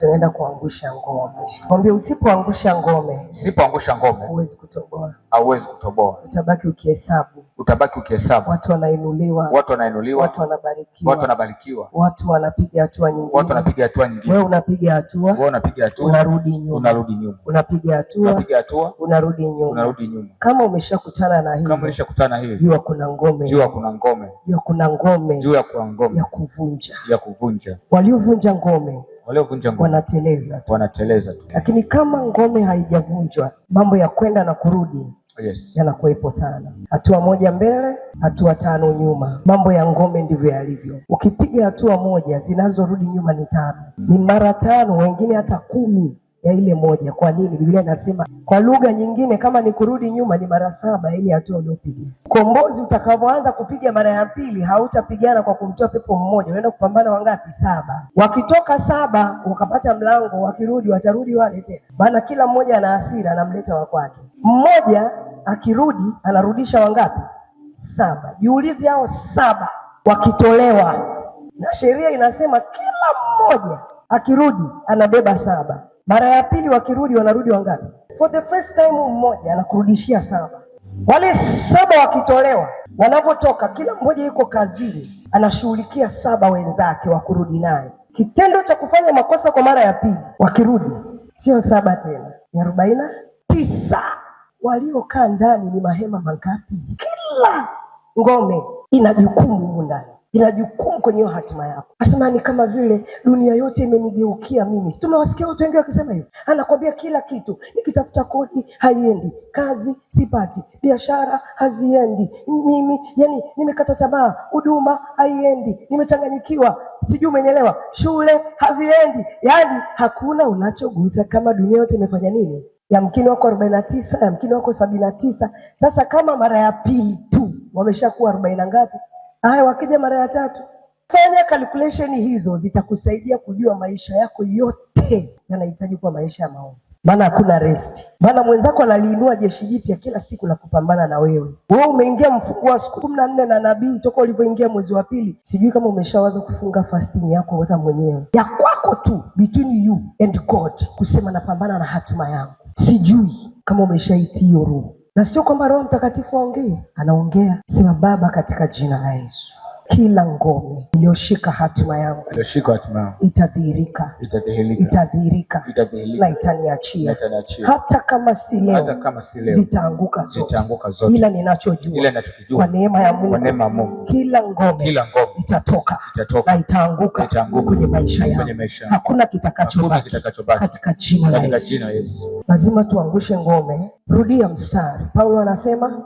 tunaenda kuangusha ngome. Mwambie usipoangusha ngome, huwezi kutoboa. Hauwezi kutoboa. Utabaki ukihesabu. Watu wanainuliwa. Watu wanabarikiwa. Watu wanapiga hatua nyingine. Wewe unapiga hatua. Unarudi nyuma. Unapiga hatua. Unarudi nyuma. Kama umeshakutana na hili. Jua kuna ngome. Ya kuvunja. Waliovunja ngome wanateleza tu. Lakini kama ngome haijavunjwa, mambo ya kwenda na kurudi yanakuwepo sana. Hatua moja mbele, hatua 5 nyuma. Mambo ya ngome ndivyo yalivyo. Ukipiga hatua moja, zinazorudi nyuma ni 5. Ni mara 5, wengine hata 10 ya ile moja. Kwa nini? Biblia inasema kwa lugha nyingine, kama ni kurudi nyuma ni mara 7 ile hatua uliyopiga. Kombozi utakapoanza kupiga mara ya pili, hautapigana kwa kumtoa pepo mmoja, unaenda kupambana wangapi? 7. Wakitoka 7 wakapata mlango, wakirudi watarudi wale tena. Maana kila mmoja ana hasira, anamleta wa kwake. Mmoja akirudi anarudisha wangapi? 7. Jiulize hao 7 wakitolewa, na sheria inasema kila mmoja akirudi anabeba 7. Mara ya pili wakirudi wanarudi wangapi? For the first time mmoja anakurudishia 7. Wale 7 wakitolewa, wanapotoka kila mmoja yuko kazini, anashughulikia 7 wenzake wa kurudi naye. Kitendo cha kufanya makosa kwa mara ya pili, wakirudi sio 7 tena, ni 49. Waliokaa ndani ni mahema mangapi? Kila ngome ina jukumu ndani. Ina jukumu kwenye hatima yako. Asema ni kama vile dunia yote imenigeukia mimi. Tumewasikia watu wengi wakisema hivyo. Anakwambia kila kitu, nikitafuta kodi haiendi, kazi sipati, biashara haziendi. Mimi nimekata tamaa, huduma haiendi, nimechanganyikiwa, sijui umenielewa, shule haviendi. Hakuna unachogusa kama dunia yote imefanya nini? Yamkini wako 49, yamkini wako 79. Sasa kama mara ya pili tu wameshakuwa 40 ngapi? Wakija mara ya 3, fanya calculation hizo, zitakusaidia kujua maisha yako yote yanahitaji kuwa maisha ya maombi. Maana hakuna rest. Maana mwenzako analiinua jeshi jipya kila siku la kupambana na wewe. Wewe umeingia mfungo wa siku 14 na nabii toka ulivyoingia mwezi wa pili. Sijui kama umeshawaza kufunga fasting yako hata mwenyewe. Ya kwako tu, between you and God. Kusema napambana na hatima yangu. Sijui kama umeshaitii hiyo roho. Na sio kwamba Roho Mtakatifu aongee, anaongea. Sema Baba, katika jina la Yesu, kila ngome iliyoshika hatima yangu itadhihirika na itaniachia. Hata kama si leo, zitaanguka zote. Ila ninachojua kwa neema ya Mungu, kila ngome itatoka na itaanguka kwenye maisha yangu. Hakuna kitakachobaki katika jina la Yesu. Lazima tuangushe ngome. Rudia mstari. Paulo anasema,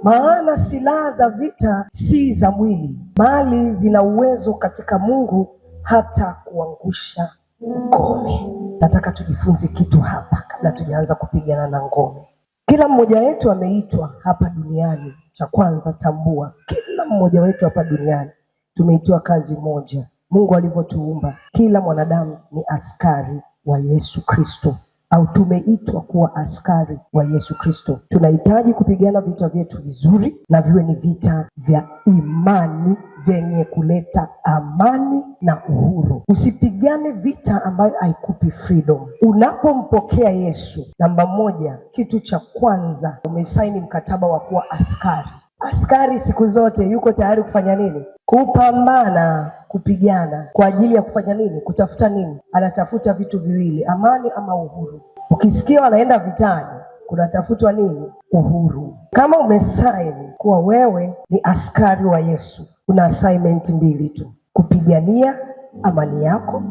maana silaha za vita si za mwili, bali zina uwezo katika Mungu hata kuangusha ngome. Nataka tujifunze kitu hapa kabla tujaanza kupigana na ngome. Kila mmoja wetu ameitwa hapa duniani. Cha kwanza tambua, kila mmoja wetu hapa duniani tumeitwa kazi moja. Mungu alivyotuumba, kila mwanadamu ni askari wa Yesu Kristo, au tumeitwa kuwa askari wa Yesu Kristo. Tunahitaji kupigana vita vyetu vizuri, na viwe ni vita vya imani vyenye kuleta amani na uhuru. Usipigane vita ambayo haikupi freedom. Unapompokea Yesu, namba 1, kitu cha kwanza, umesaini mkataba wa kuwa askari. Askari siku zote yuko tayari kufanya nini? Kupambana, kupigana. Kwa ajili ya kufanya nini? Kutafuta nini? Anatafuta vitu viwili, amani ama uhuru. Ukisikia wanaenda vitani, kunatafutwa nini? Uhuru. Kama umesaini kuwa wewe ni askari wa Yesu, kuna assignment 2 tu: kupigania amani yako,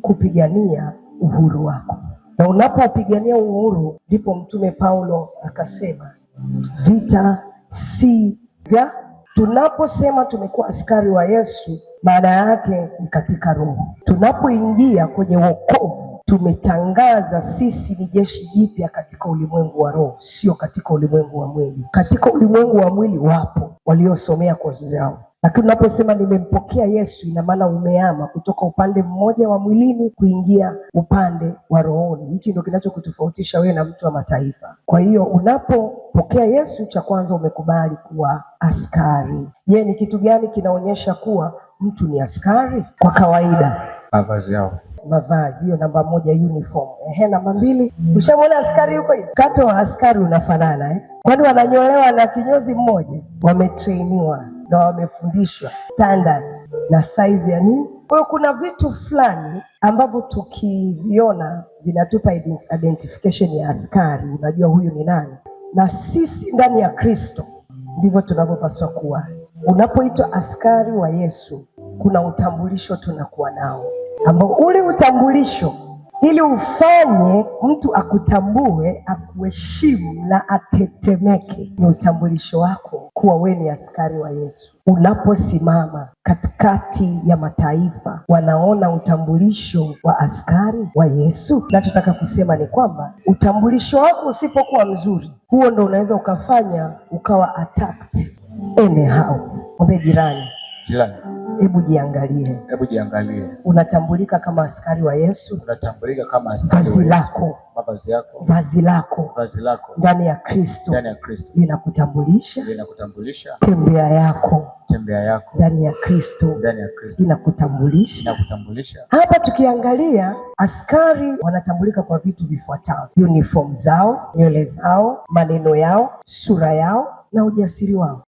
kupigania uhuru wako. Na unapopigania uhuru, ndipo Mtume Paulo akasema, vita si vya. Tunaposema tumekuwa askari wa Yesu, maana yake ni katika roho. Tunapoingia kwenye wokovu, tumetangaza sisi ni jeshi jipya katika ulimwengu wa roho, sio katika ulimwengu wa mwili. Katika ulimwengu wa mwili wapo waliosomea kozi zao, lakini unaposema nimempokea Yesu, ina maana umehama kutoka upande mmoja wa mwilini kuingia upande wa rohoni. Hichi ndio kinachokutofautisha wewe na mtu wa mataifa. Kwa hiyo unapopokea Yesu, cha kwanza umekubali kuwa askari. Je, ni kitu gani kinaonyesha kuwa mtu ni askari? Kwa kawaida, mavazi yao. mavazi, hiyo namba 1 uniform. Namba 2, ushamwona askari yuko hivi? Kato wa askari unafanana kwani wananyolewa na kinyozi mmoja? Wametrainiwa na wamefundishwa standard na size ya nini. Kwa hiyo kuna vitu fulani ambavyo tukiviona vinatupa identification ya askari, unajua huyu ni nani. Na sisi ndani ya Kristo ndivyo tunavyopaswa kuwa. Unapoitwa askari wa Yesu, kuna utambulisho tunakuwa nao, ambao ule utambulisho ili ufanye mtu akutambue, akuheshimu na atetemeke, ni utambulisho wako kuwa wewe ni askari wa Yesu. Unaposimama katikati ya mataifa, wanaona utambulisho wa askari wa Yesu. Nachotaka kusema ni kwamba utambulisho wako usipokuwa mzuri, huo ndo unaweza ukafanya ukawa attacked anyhow. Mwambie jirani, hebu jiangalie. Unatambulika kama askari wa Yesu? Vazi lako ndani ya Kristo linakutambulisha. Tembea yako ndani ya Kristo linakutambulisha. Hapa tukiangalia, askari wanatambulika kwa vitu vifuatavyo: uniform zao, nywele zao, maneno yao, sura yao na ujasiri wao.